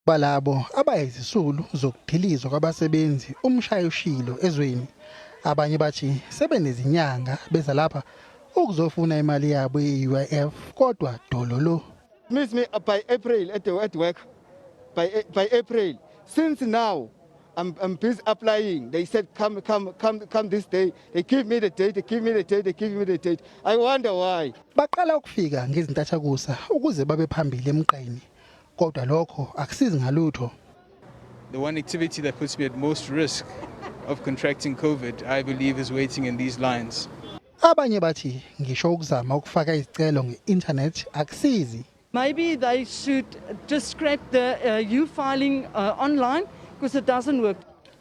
balabo abayizisulu zokudilizwa kwabasebenzi umshayushilo ezweni. Abanye bathi sebenezinyanga beza lapha ukuzofuna imali yabo ye-UIF kodwa dololo. Miss me by April at work. By April. Since now, I'm busy applying. They said come this day. They give me the date. I wonder why. Baqala ukufika ngezintathakusa ukuze babe phambili emqeni. Kodwa lokho akusizi ngalutho. The one activity that puts me at most risk of contracting COVID, I believe, is waiting in these lines. Abanye bathi ngisho ukuzama ukufaka izicelo nge-internet akusizi. Maybe they should just scrap the filing online because it doesn't work.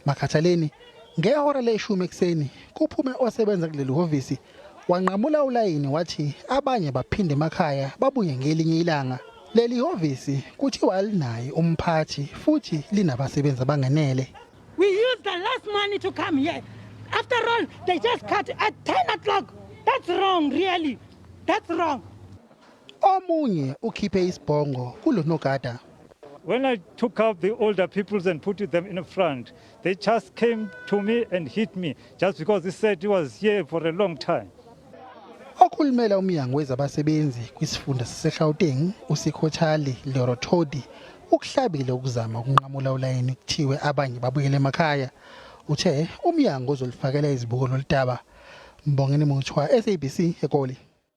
Makhathaleni ngehora leshumi ekseni kuphume osebenza kuleli hovisi wanqamula ulayini wathi abanye baphinde emakhaya babuye ngelinye ilanga. Leli hovisi kuthiwa alinayo umphathi futhi linabasebenzi abangenele. We used the last money to come here. After all, they just cut at 10 o'clock. That's wrong, really. That's wrong. Omunye ukhiphe isibhongo kulonogada. When I took out the older peoples and put them in the front, they just came to me and hit me just because they said he was here for a long time. Okhulumela umnyango wezabasebenzi kwisifunda saseGauteng uSikhothali Lorotodi ukuhlabile ukuzama ukunqamula ulayini kuthiwe abanye babuyele emakhaya. Uthe umnyango uzolifakela izibuko loludaba. Mbongeni Muthwa, SABC eGoli.